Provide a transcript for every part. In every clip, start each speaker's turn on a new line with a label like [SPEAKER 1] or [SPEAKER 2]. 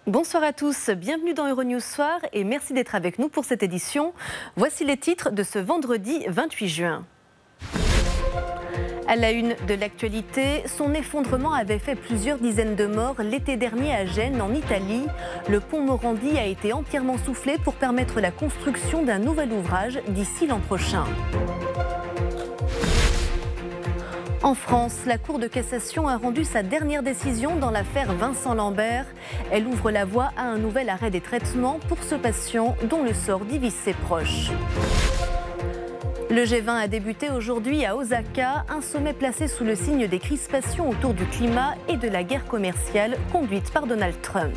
[SPEAKER 1] Bonsoir à tous, bienvenue dans Euronews Soir et merci d'être avec nous pour cette édition. Voici les titres de ce vendredi 28 juin. À la une de l'actualité, son effondrement avait fait plusieurs dizaines de morts l'été dernier à Gênes, en Italie. Le pont Morandi a été entièrement soufflé pour permettre la construction d'un nouvel ouvrage d'ici l'an prochain. En France, la Cour de cassation a rendu sa dernière décision dans l'affaire Vincent Lambert. Elle ouvre la voie à un nouvel arrêt des traitements pour ce patient dont le sort divise ses proches. Le G20 a débuté aujourd'hui à Osaka, un sommet placé sous le signe des crispations autour du climat et de la guerre commerciale conduite par Donald Trump.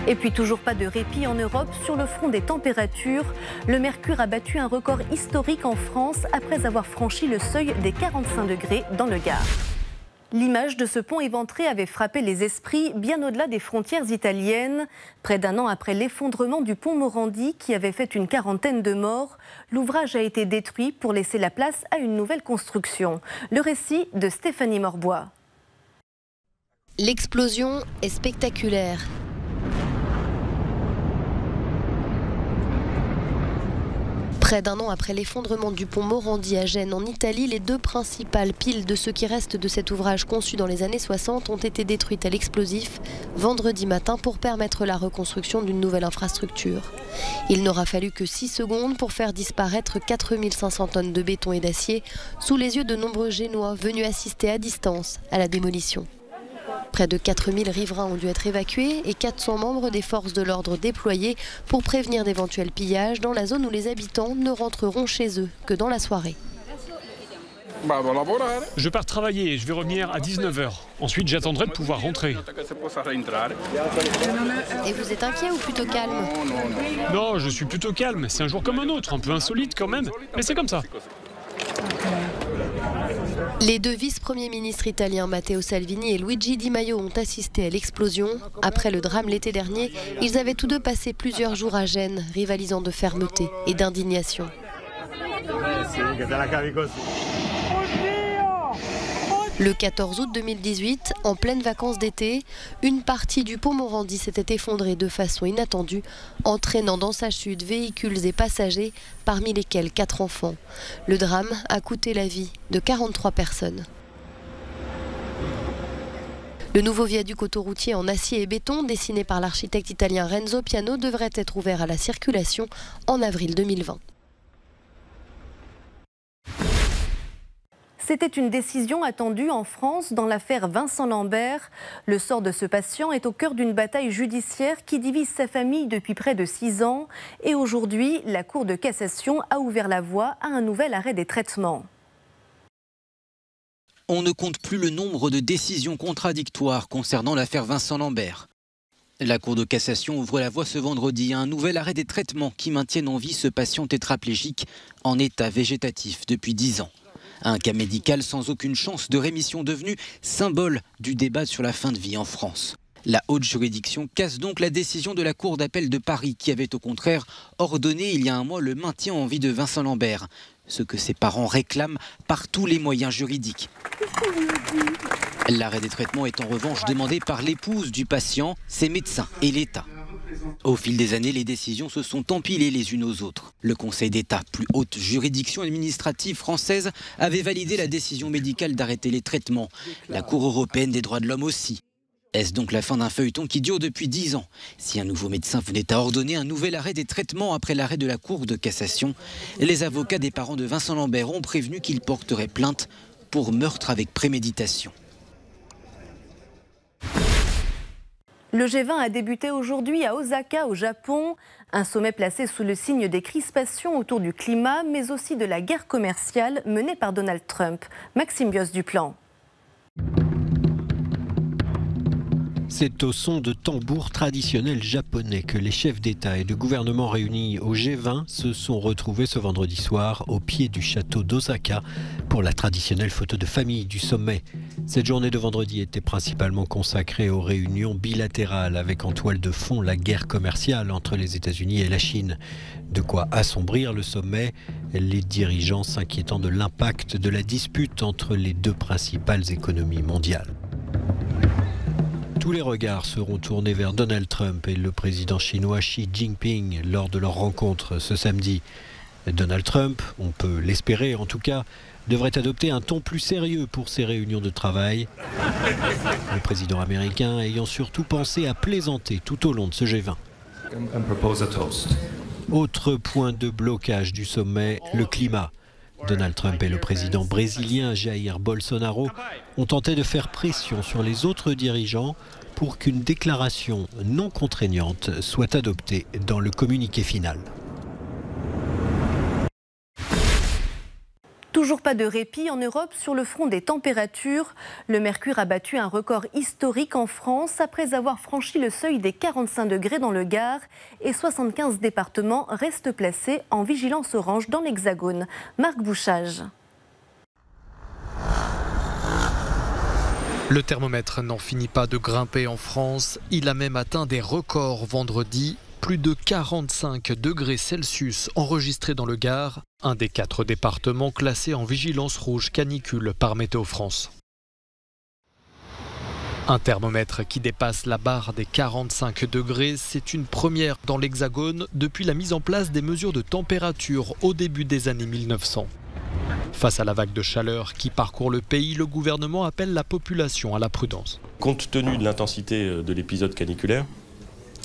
[SPEAKER 1] Et puis toujours pas de répit en Europe sur le front des températures. Le mercure a battu un record historique en France après avoir franchi le seuil des 45 degrés dans le Gard. L'image de ce pont éventré avait frappé les esprits bien au-delà des frontières italiennes. Près d'un an après l'effondrement du pont Morandi qui avait fait une quarantaine de morts, l'ouvrage a été détruit pour laisser la place à une nouvelle construction. Le récit de Stéphanie Morbois.
[SPEAKER 2] L'explosion est spectaculaire. Près d'un an après l'effondrement du pont Morandi à Gênes en Italie, les deux principales piles de ce qui reste de cet ouvrage conçu dans les années 60 ont été détruites à l'explosif vendredi matin pour permettre la reconstruction d'une nouvelle infrastructure. Il n'aura fallu que 6 secondes pour faire disparaître 4500 tonnes de béton et d'acier sous les yeux de nombreux Génois venus assister à distance à la démolition. Près de 4000 riverains ont dû être évacués et 400 membres des forces de l'ordre déployés pour prévenir d'éventuels pillages dans la zone où les habitants ne rentreront chez eux que dans la soirée.
[SPEAKER 3] Je pars travailler et je vais revenir à 19 h. Ensuite, j'attendrai de pouvoir rentrer.
[SPEAKER 2] Et vous êtes inquiet ou plutôt calme?
[SPEAKER 3] Non, je suis plutôt calme. C'est un jour comme un autre, un peu insolite quand même, mais c'est comme ça.
[SPEAKER 2] Les deux vice-premiers ministres italiens Matteo Salvini et Luigi Di Maio ont assisté à l'explosion. Après le drame l'été dernier, ils avaient tous deux passé plusieurs jours à Gênes, rivalisant de fermeté et d'indignation. Le 14 août 2018, en pleine vacances d'été, une partie du pont Morandi s'était effondrée de façon inattendue, entraînant dans sa chute véhicules et passagers, parmi lesquels 4 enfants. Le drame a coûté la vie de 43 personnes. Le nouveau viaduc autoroutier en acier et béton, dessiné par l'architecte italien Renzo Piano, devrait être ouvert à la circulation en avril 2020.
[SPEAKER 1] C'était une décision attendue en France dans l'affaire Vincent Lambert. Le sort de ce patient est au cœur d'une bataille judiciaire qui divise sa famille depuis près de 6 ans. Et aujourd'hui, la Cour de cassation a ouvert la voie à un nouvel arrêt des traitements.
[SPEAKER 4] On ne compte plus le nombre de décisions contradictoires concernant l'affaire Vincent Lambert. La Cour de cassation ouvre la voie ce vendredi à un nouvel arrêt des traitements qui maintiennent en vie ce patient tétraplégique en état végétatif depuis 10 ans. Un cas médical sans aucune chance de rémission devenu symbole du débat sur la fin de vie en France. La haute juridiction casse donc la décision de la Cour d'appel de Paris qui avait au contraire ordonné il y a un mois le maintien en vie de Vincent Lambert, ce que ses parents réclament par tous les moyens juridiques. L'arrêt des traitements est en revanche demandé par l'épouse du patient, ses médecins et l'État. Au fil des années, les décisions se sont empilées les unes aux autres. Le Conseil d'État, plus haute juridiction administrative française, avait validé la décision médicale d'arrêter les traitements. La Cour européenne des droits de l'homme aussi. Est-ce donc la fin d'un feuilleton qui dure depuis 10 ans? Si un nouveau médecin venait à ordonner un nouvel arrêt des traitements après l'arrêt de la Cour de cassation, les avocats des parents de Vincent Lambert ont prévenu qu'ils porteraient plainte pour meurtre avec préméditation.
[SPEAKER 1] Le G20 a débuté aujourd'hui à Osaka, au Japon. Un sommet placé sous le signe des crispations autour du climat, mais aussi de la guerre commerciale menée par Donald Trump. Maxime Bios-Duplan.
[SPEAKER 5] C'est au son de tambours traditionnels japonais que les chefs d'État et de gouvernement réunis au G20 se sont retrouvés ce vendredi soir au pied du château d'Osaka pour la traditionnelle photo de famille du sommet. Cette journée de vendredi était principalement consacrée aux réunions bilatérales avec en toile de fond la guerre commerciale entre les États-Unis et la Chine. De quoi assombrir le sommet, les dirigeants s'inquiétant de l'impact de la dispute entre les deux principales économies mondiales. Tous les regards seront tournés vers Donald Trump et le président chinois Xi Jinping lors de leur rencontre ce samedi. Donald Trump, on peut l'espérer en tout cas, devrait adopter un ton plus sérieux pour ces réunions de travail. Le président américain ayant surtout pensé à plaisanter tout au long de ce G20. Autre point de blocage du sommet, le climat. Donald Trump et le président brésilien Jair Bolsonaro ont tenté de faire pression sur les autres dirigeants pour qu'une déclaration non contraignante soit adoptée dans le communiqué final.
[SPEAKER 1] Toujours pas de répit en Europe sur le front des températures. Le mercure a battu un record historique en France après avoir franchi le seuil des 45 degrés dans le Gard et 75 départements restent placés en vigilance orange dans l'Hexagone. Marc Bouchage.
[SPEAKER 6] Le thermomètre n'en finit pas de grimper en France. Il a même atteint des records vendredi. Plus de 45 degrés Celsius enregistrés dans le Gard, un des 4 départements classés en vigilance rouge canicule par Météo France. Un thermomètre qui dépasse la barre des 45 degrés, c'est une première dans l'Hexagone depuis la mise en place des mesures de température au début des années 1900. Face à la vague de chaleur qui parcourt le pays, le gouvernement appelle la population à la prudence.
[SPEAKER 7] Compte tenu de l'intensité de l'épisode caniculaire,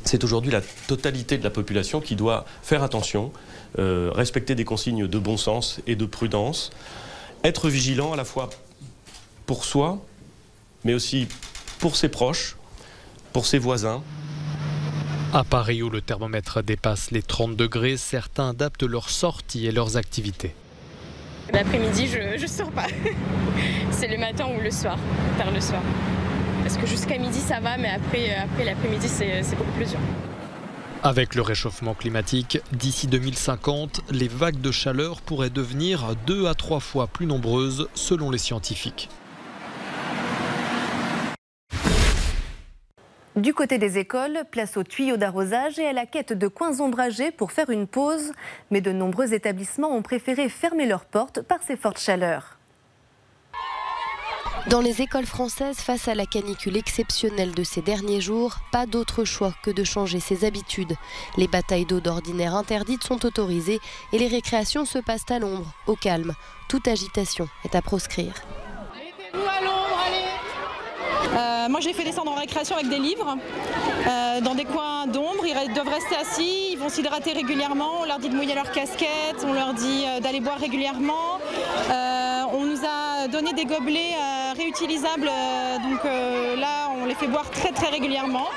[SPEAKER 7] c'est aujourd'hui la totalité de la population qui doit faire attention, respecter des consignes de bon sens et de prudence, être vigilant à la fois pour soi, mais aussi pour ses proches, pour ses voisins.
[SPEAKER 6] À Paris, où le thermomètre dépasse les 30 degrés, certains adaptent leurs sorties et leurs activités.
[SPEAKER 8] L'après-midi, je ne sors pas. C'est le matin ou le soir, tard le soir. Parce que jusqu'à midi ça va, mais après l'après-midi c'est beaucoup plus dur.
[SPEAKER 6] Avec le réchauffement climatique, d'ici 2050, les vagues de chaleur pourraient devenir 2 à 3 fois plus nombreuses selon les scientifiques.
[SPEAKER 1] Du côté des écoles, place aux tuyaux d'arrosage et à la quête de coins ombragés pour faire une pause. Mais de nombreux établissements ont préféré fermer leurs portes par ces fortes chaleurs.
[SPEAKER 2] Dans les écoles françaises, face à la canicule exceptionnelle de ces derniers jours, pas d'autre choix que de changer ses habitudes. Les batailles d'eau d'ordinaire interdites sont autorisées et les récréations se passent à l'ombre, au calme. Toute agitation est à proscrire.
[SPEAKER 9] Mettez-vous à l'ombre, allez. Moi, je les fais descendre en récréation avec des livres, dans des coins d'ombre. Ils doivent rester assis, ils vont s'hydrater régulièrement. On leur dit de mouiller leur casquette, on leur dit d'aller boire régulièrement. On nous a donné des gobelets réutilisables, donc là on les fait boire très régulièrement.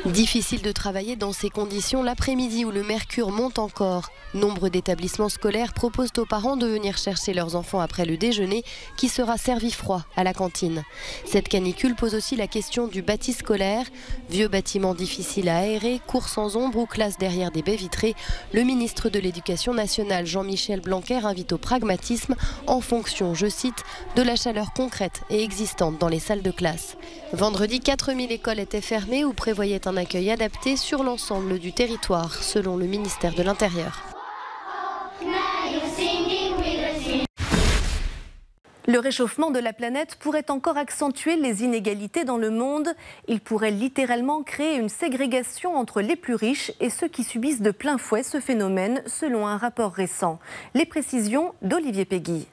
[SPEAKER 2] Difficile de travailler dans ces conditions l'après-midi où le mercure monte encore. Nombre d'établissements scolaires proposent aux parents de venir chercher leurs enfants après le déjeuner qui sera servi froid à la cantine. Cette canicule pose aussi la question du bâti scolaire. Vieux bâtiments difficiles à aérer, cours sans ombre ou classes derrière des baies vitrées. Le ministre de l'Éducation nationale Jean-Michel Blanquer invite au pragmatisme en fonction, je cite, de la chaleur concrète et existante dans les salles de classe. Vendredi, 4000 écoles étaient fermées ou prévoyaient un accueil adapté sur l'ensemble du territoire, selon le ministère de l'Intérieur.
[SPEAKER 1] Le réchauffement de la planète pourrait encore accentuer les inégalités dans le monde. Il pourrait littéralement créer une ségrégation entre les plus riches et ceux qui subissent de plein fouet ce phénomène, selon un rapport récent. Les précisions d'Olivier Péguy.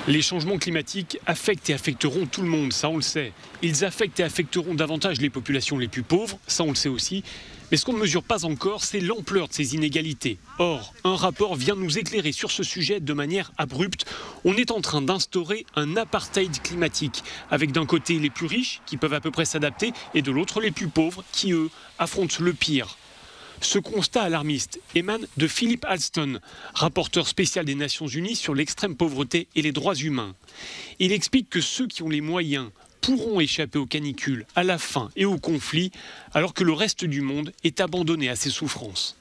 [SPEAKER 3] Les changements climatiques affectent et affecteront tout le monde, ça on le sait. Ils affectent et affecteront davantage les populations les plus pauvres, ça on le sait aussi. Mais ce qu'on ne mesure pas encore, c'est l'ampleur de ces inégalités. Or, un rapport vient nous éclairer sur ce sujet de manière abrupte. On est en train d'instaurer un apartheid climatique, avec d'un côté les plus riches, qui peuvent à peu près s'adapter, et de l'autre les plus pauvres, qui eux, affrontent le pire. Ce constat alarmiste émane de Philip Alston, rapporteur spécial des Nations Unies sur l'extrême pauvreté et les droits humains. Il explique que ceux qui ont les moyens pourront échapper aux canicules, à la faim et aux conflits, alors que le reste du monde est abandonné à ses souffrances.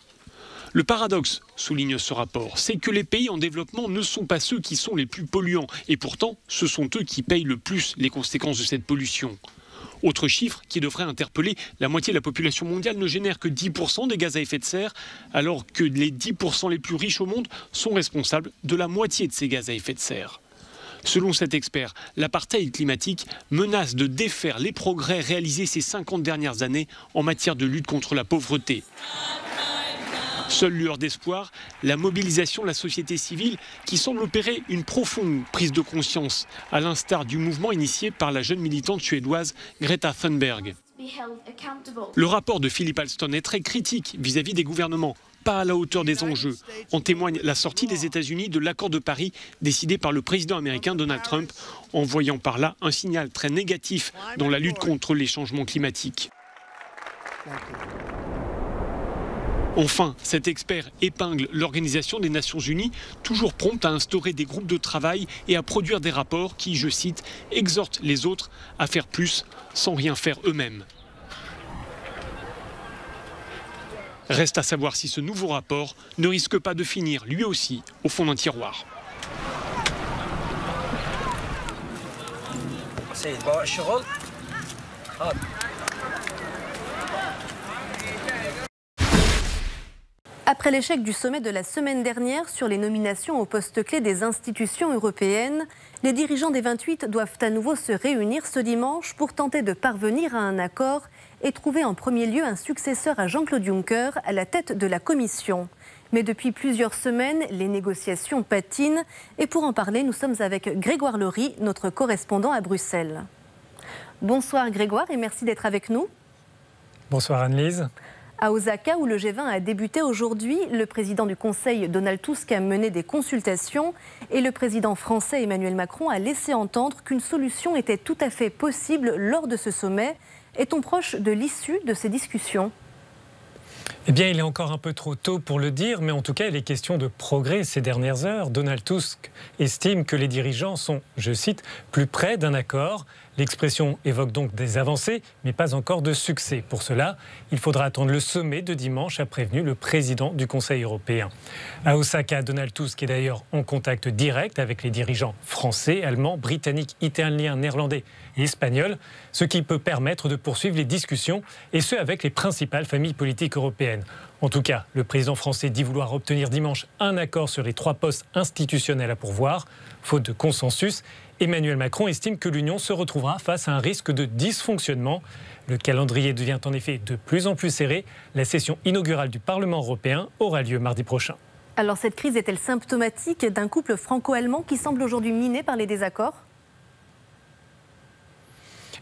[SPEAKER 3] Le paradoxe, souligne ce rapport, c'est que les pays en développement ne sont pas ceux qui sont les plus polluants, et pourtant ce sont eux qui payent le plus les conséquences de cette pollution. Autre chiffre qui devrait interpeller, la moitié de la population mondiale ne génère que 10% des gaz à effet de serre, alors que les 10% les plus riches au monde sont responsables de la moitié de ces gaz à effet de serre. Selon cet expert, l'apartheid climatique menace de défaire les progrès réalisés ces 50 dernières années en matière de lutte contre la pauvreté. Seule lueur d'espoir, la mobilisation de la société civile qui semble opérer une profonde prise de conscience, à l'instar du mouvement initié par la jeune militante suédoise Greta Thunberg. Le rapport de Philip Alston est très critique vis-à-vis des gouvernements, pas à la hauteur des enjeux. En témoigne la sortie des États-Unis de l'accord de Paris décidé par le président américain Donald Trump, envoyant par là un signal très négatif dans la lutte contre les changements climatiques. Enfin, cet expert épingle l'Organisation des Nations Unies, toujours prompte à instaurer des groupes de travail et à produire des rapports qui, je cite, exhortent les autres à faire plus sans rien faire eux-mêmes. Reste à savoir si ce nouveau rapport ne risque pas de finir, lui aussi, au fond d'un tiroir.
[SPEAKER 1] Après l'échec du sommet de la semaine dernière sur les nominations aux postes clés des institutions européennes, les dirigeants des 28 doivent à nouveau se réunir ce dimanche pour tenter de parvenir à un accord et trouver en premier lieu un successeur à Jean-Claude Juncker à la tête de la Commission. Mais depuis plusieurs semaines, les négociations patinent et pour en parler, nous sommes avec Grégoire Laury, notre correspondant à Bruxelles. Bonsoir Grégoire et merci d'être avec nous.
[SPEAKER 10] Bonsoir Anne-Lise.
[SPEAKER 1] À Osaka, où le G20 a débuté aujourd'hui, le président du Conseil, Donald Tusk, a mené des consultations et le président français, Emmanuel Macron, a laissé entendre qu'une solution était tout à fait possible lors de ce sommet. Est-on proche de l'issue de ces discussions ?
[SPEAKER 10] Eh bien, il est encore un peu trop tôt pour le dire, mais en tout cas, il est question de progrès ces dernières heures. Donald Tusk estime que les dirigeants sont, je cite, plus près d'un accord. L'expression évoque donc des avancées, mais pas encore de succès. Pour cela, il faudra attendre le sommet de dimanche, a prévenu le président du Conseil européen. À Osaka, Donald Tusk est d'ailleurs en contact direct avec les dirigeants français, allemands, britanniques, italiens, néerlandais et espagnols, ce qui peut permettre de poursuivre les discussions, et ce avec les principales familles politiques européennes. En tout cas, le président français dit vouloir obtenir dimanche un accord sur les 3 postes institutionnels à pourvoir. Faute de consensus, Emmanuel Macron estime que l'Union se retrouvera face à un risque de dysfonctionnement. Le calendrier devient en effet de plus en plus serré. La session inaugurale du Parlement européen aura lieu mardi prochain.
[SPEAKER 1] Alors cette crise est-elle symptomatique d'un couple franco-allemand qui semble aujourd'hui miné par les désaccords ?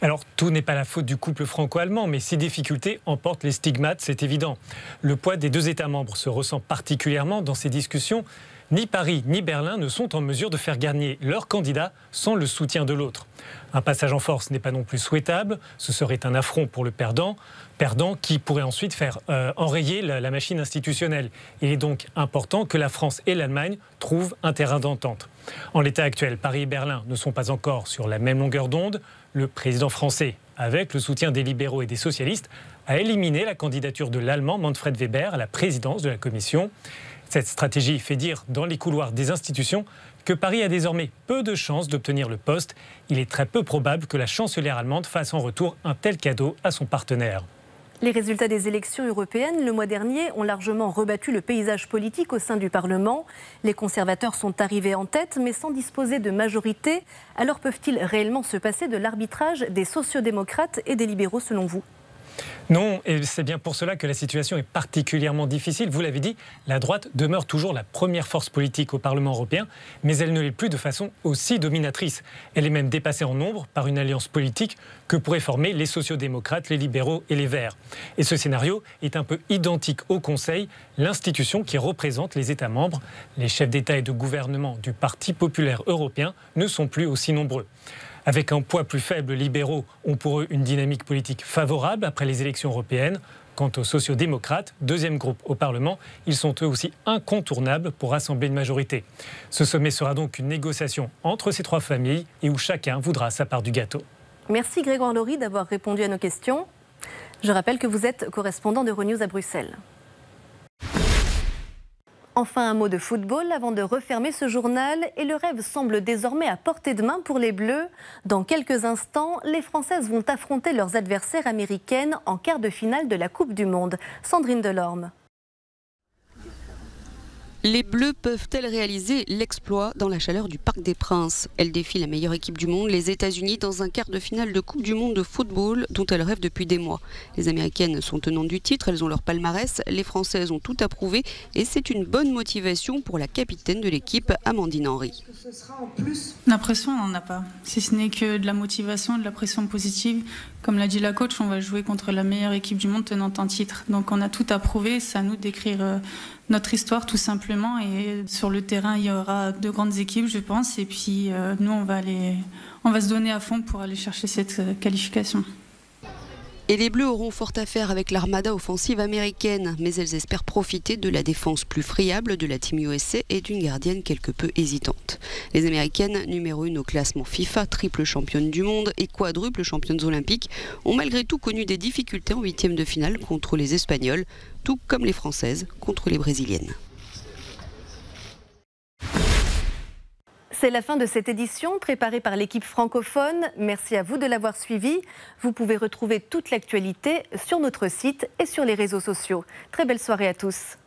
[SPEAKER 10] Alors, tout n'est pas la faute du couple franco-allemand, mais ces difficultés emportent les stigmates, c'est évident. Le poids des 2 États membres se ressent particulièrement dans ces discussions. Ni Paris ni Berlin ne sont en mesure de faire gagner leur candidat sans le soutien de l'autre. Un passage en force n'est pas non plus souhaitable, ce serait un affront pour le perdant qui pourrait ensuite faire enrayer la machine institutionnelle. Il est donc important que la France et l'Allemagne trouvent un terrain d'entente. En l'état actuel, Paris et Berlin ne sont pas encore sur la même longueur d'onde. Le président français, avec le soutien des libéraux et des socialistes, a éliminé la candidature de l'Allemand Manfred Weber à la présidence de la Commission. Cette stratégie fait dire dans les couloirs des institutions que Paris a désormais peu de chances d'obtenir le poste. Il est très peu probable que la chancelière allemande fasse en retour un tel cadeau à son partenaire.
[SPEAKER 1] Les résultats des élections européennes le mois dernier ont largement rebattu le paysage politique au sein du Parlement. Les conservateurs sont arrivés en tête, mais sans disposer de majorité. Alors peuvent-ils réellement se passer de l'arbitrage des sociodémocrates et des libéraux selon vous ?
[SPEAKER 10] Non, et c'est bien pour cela que la situation est particulièrement difficile. Vous l'avez dit, la droite demeure toujours la première force politique au Parlement européen, mais elle ne l'est plus de façon aussi dominatrice. Elle est même dépassée en nombre par une alliance politique que pourraient former les sociodémocrates, les libéraux et les Verts. Et ce scénario est un peu identique au Conseil, l'institution qui représente les États membres. Les chefs d'État et de gouvernement du Parti populaire européen ne sont plus aussi nombreux. Avec un poids plus faible, les libéraux ont pour eux une dynamique politique favorable après les élections européennes. Quant aux sociodémocrates, 2e groupe au Parlement, ils sont eux aussi incontournables pour rassembler une majorité. Ce sommet sera donc une négociation entre ces 3 familles et où chacun voudra sa part du gâteau.
[SPEAKER 1] Merci Grégoire Laury d'avoir répondu à nos questions. Je rappelle que vous êtes correspondant d'Euronews à Bruxelles. Enfin, un mot de football avant de refermer ce journal. Et le rêve semble désormais à portée de main pour les Bleus. Dans quelques instants, les Françaises vont affronter leurs adversaires américaines en quart de finale de la Coupe du Monde. Sandrine Delorme.
[SPEAKER 11] Les Bleus peuvent-elles réaliser l'exploit dans la chaleur du Parc des Princes? Elles défient la meilleure équipe du monde, les États-Unis, dans un quart de finale de Coupe du Monde de football dont elles rêvent depuis des mois. Les Américaines sont tenantes du titre, elles ont leur palmarès, les Françaises ont tout approuvé et c'est une bonne motivation pour la capitaine de l'équipe, Amandine Henry.
[SPEAKER 12] La pression, on n'en a pas. Si ce n'est que de la motivation, de la pression positive. Comme l'a dit la coach, on va jouer contre la meilleure équipe du monde tenante un titre. Donc on a tout approuvé, c'est à nous d'écrire notre histoire tout simplement. Et sur le terrain, il y aura deux grandes équipes, je pense. Et puis nous, on va se donner à fond pour aller chercher cette qualification.
[SPEAKER 11] Et les Bleus auront fort à faire avec l'armada offensive américaine, mais elles espèrent profiter de la défense plus friable de la Team USA et d'une gardienne quelque peu hésitante. Les Américaines, numéro 1 au classement FIFA, triple championne du monde et quadruple championnes olympiques, ont malgré tout connu des difficultés en 8e de finale contre les Espagnols, tout comme les Françaises contre les Brésiliennes.
[SPEAKER 1] C'est la fin de cette édition préparée par l'équipe francophone. Merci à vous de l'avoir suivi. Vous pouvez retrouver toute l'actualité sur notre site et sur les réseaux sociaux. Très belle soirée à tous.